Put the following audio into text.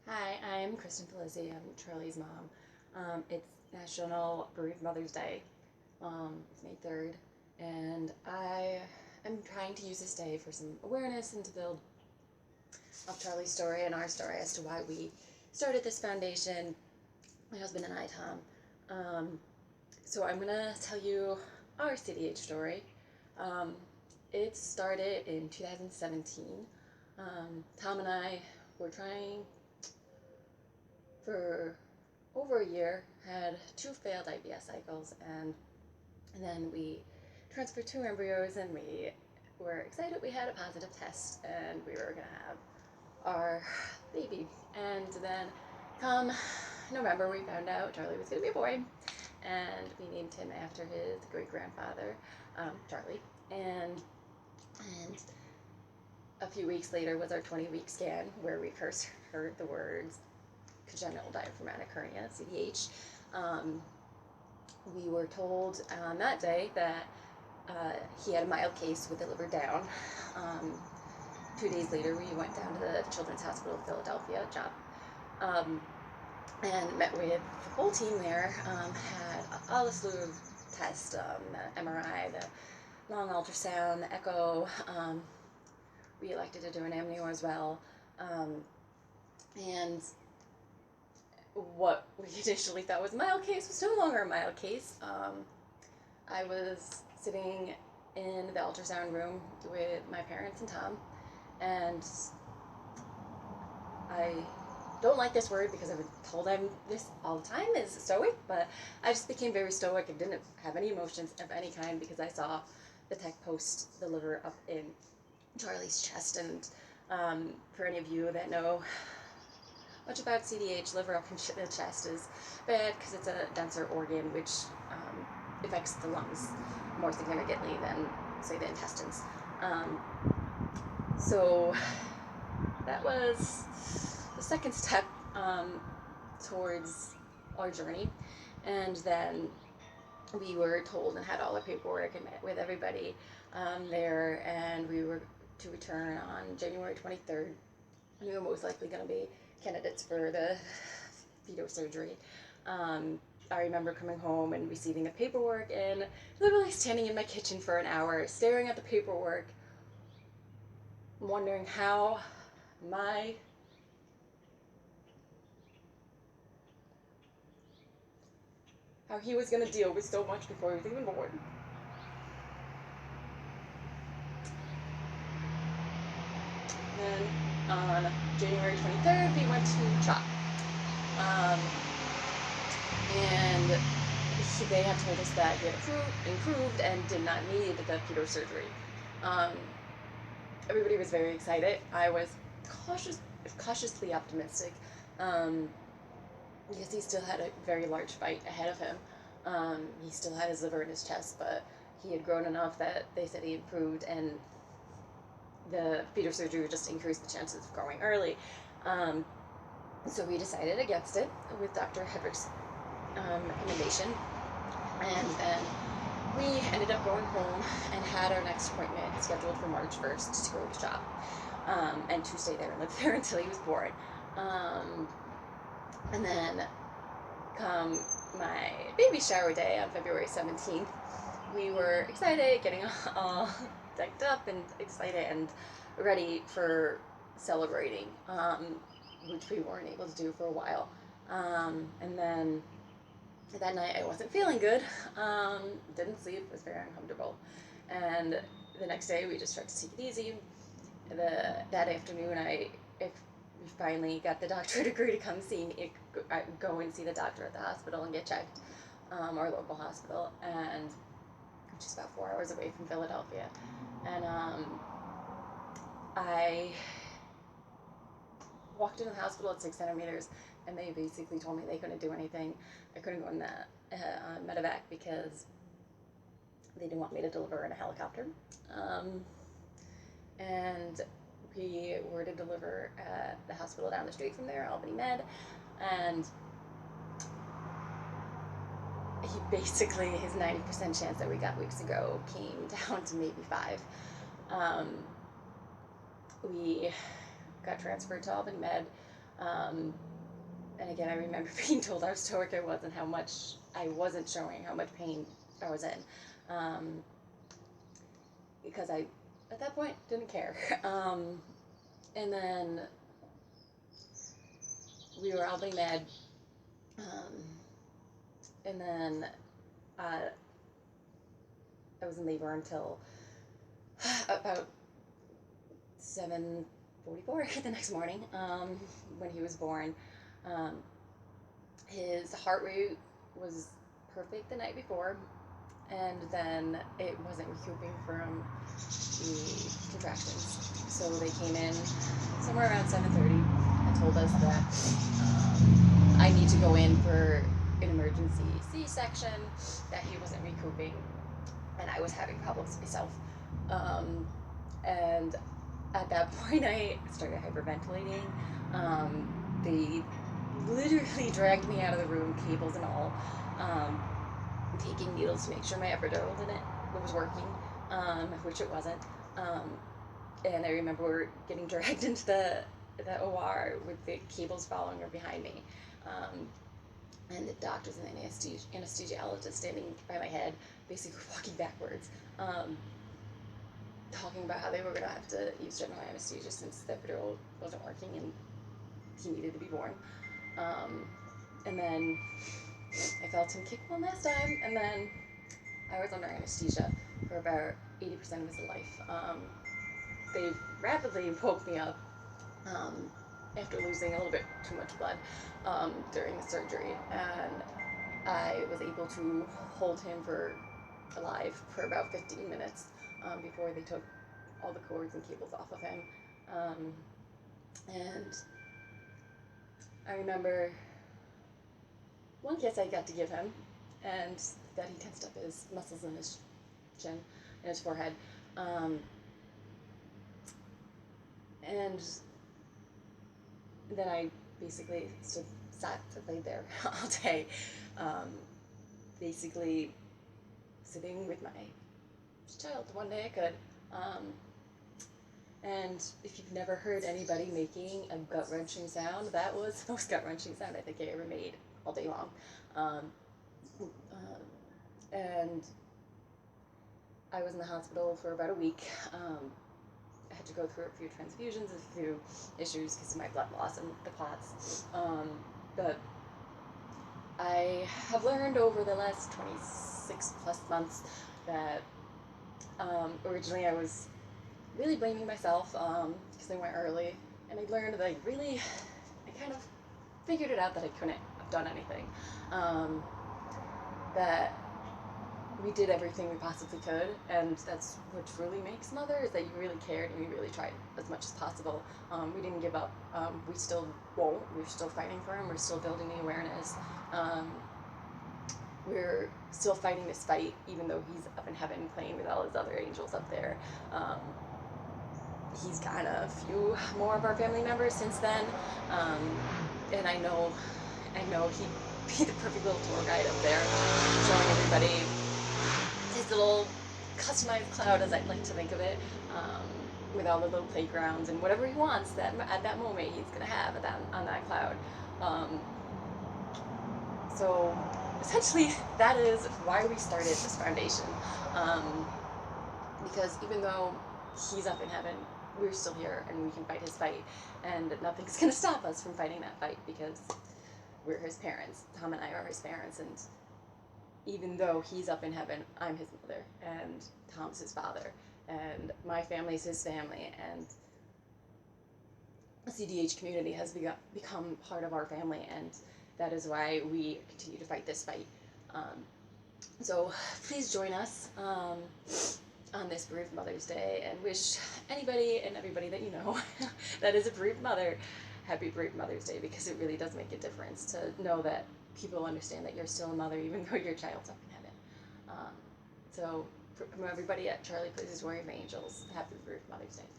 Hi, I'm Kristin. I'm Charlie's mom. It's National Bereaved Mother's Day. It's May 3rd, and I am trying to use this day for some awareness and to build up Charlie's story and our story as to why we started this foundation, my husband and I, Tom. So I'm going to tell you our CDH story. It started in 2017. Tom and I were trying for over a year, had two failed IVF cycles, and then we transferred two embryos, and we were excited we had a positive test and we were going to have our baby. And then come November, we found out Charlie was going to be a boy, and we named him after his great-grandfather, Charlie. And a few weeks later was our 20-week scan, where we first heard the words congenital diaphragmatic hernia, CDH. We were told on that day that he had a mild case with the liver down. 2 days later, we went down to the Children's Hospital of Philadelphia, and met with the whole team there. Had all the slew of tests, the MRI, the long ultrasound, the echo. We elected to do an amnio as well. And what we initially thought was a mild case was no longer a mild case. I was sitting in the ultrasound room with my parents and Tom, and I don't like this word because I've been told I'm this all the time, is stoic, but I just became very stoic and didn't have any emotions of any kind because I saw the tech post the liver up in Charlie's chest. And for any of you that know much about CDH, liver up in the chest is bad because it's a denser organ which affects the lungs more significantly than, say, the intestines. So that was the second step towards our journey. And then we were told and had all our paperwork and met with everybody there, and we were to return on January 23rd. And we were most likely going to be candidates for the fetal surgery. I remember coming home and receiving the paperwork and literally standing in my kitchen for an hour, staring at the paperwork, wondering how he was going to deal with so much before he was even born. Then on January 23rd, we went to CHOP. And they had told us that he had improved and did not need the fetal surgery. Everybody was very excited. I was cautiously optimistic because he still had a very large fight ahead of him. He still had his liver in his chest, but he had grown enough that they said he improved, and the fetal surgery would just increase the chances of growing early. So we decided against it with Dr. Hedrick's recommendation, and then we ended up going home and had our next appointment scheduled for March 1st to go to CHOP and to stay there and live there until he was born. And then come my baby shower day on February 17th, we were excited, getting all decked up and excited and ready for celebrating, which we weren't able to do for a while. And then that night I wasn't feeling good, didn't sleep, was very uncomfortable. And the next day we just tried to take it easy. That afternoon we finally got the doctor to agree to come go and see the doctor at the hospital and get checked, our local hospital, and which is about 4 hours away from Philadelphia. And I walked into the hospital at 6 centimeters, and they basically told me they couldn't do anything. I couldn't go in the medevac because they didn't want me to deliver in a helicopter. And we were to deliver at the hospital down the street from there, Albany Med, and his 90% chance that we got weeks ago came down to maybe 5. We got transferred to Albany Med And again, I remember being told how stoic I was and how much I wasn't showing how much pain I was in, because I, at that point, didn't care. And then we were all being mad, and then I was in labor until about 7:44 the next morning, when he was born. His heart rate was perfect the night before, and then it wasn't recouping from the contractions. So they came in somewhere around 7:30 and told us that I need to go in for an emergency C-section, that he wasn't recouping, and I was having problems myself. And at that point, I started hyperventilating. They literally dragged me out of the room, cables and all, taking needles to make sure my epidural was working, which it wasn't. And I remember getting dragged into the OR with the cables following her behind me. And the doctors and the anesthesiologist standing by my head, basically walking backwards, talking about how they were going to have to use general anesthesia since the epidural wasn't working and he needed to be born. And then I felt him kick one last time, and then I was under anesthesia for about 80% of his life. They rapidly woke me up after losing a little bit too much blood during the surgery, and I was able to hold him alive for about 15 minutes before they took all the cords and cables off of him. And I remember one kiss I got to give him, and that he tensed up his muscles in his chin and his forehead. And then I basically laid there all day, basically sitting with my child the one day I could. And if you've never heard anybody making a gut-wrenching sound, that was the most gut-wrenching sound I think I ever made all day long. And I was in the hospital for about a week. I had to go through a few transfusions, a few issues because of my blood loss and the clots. But I have learned over the last 26 plus months that originally I was really blaming myself because I went early, and I learned that I kind of figured it out that I couldn't have done anything. That we did everything we possibly could, and that's what truly makes mother, is that you really cared and you really tried as much as possible. We didn't give up. We still won't. We're still fighting for him. We're still building the awareness. We're still fighting this fight, even though he's up in heaven playing with all his other angels up there. He's gotten a few more of our family members since then, and I know he'd be the perfect little tour guide up there, showing everybody his little customized cloud, as I'd like to think of it, with all the little playgrounds and whatever he wants that at that moment he's gonna have on that cloud. So essentially, that is why we started this foundation, because even though he's up in heaven, we're still here and we can fight his fight, and nothing's gonna stop us from fighting that fight because we're his parents. Tom and I are his parents, and even though he's up in heaven, I'm his mother, and Tom's his father, and my family's his family, and the CDH community has become part of our family, and that is why we continue to fight this fight. So please join us on this Bereaved Mother's Day, and wish anybody and everybody that you know that is a bereaved mother happy Bereaved Mother's Day, because it really does make a difference to know that people understand that you're still a mother even though your child's up in heaven. So from everybody at Charlie Places Warrior of Angels, happy Bereaved Mother's Day.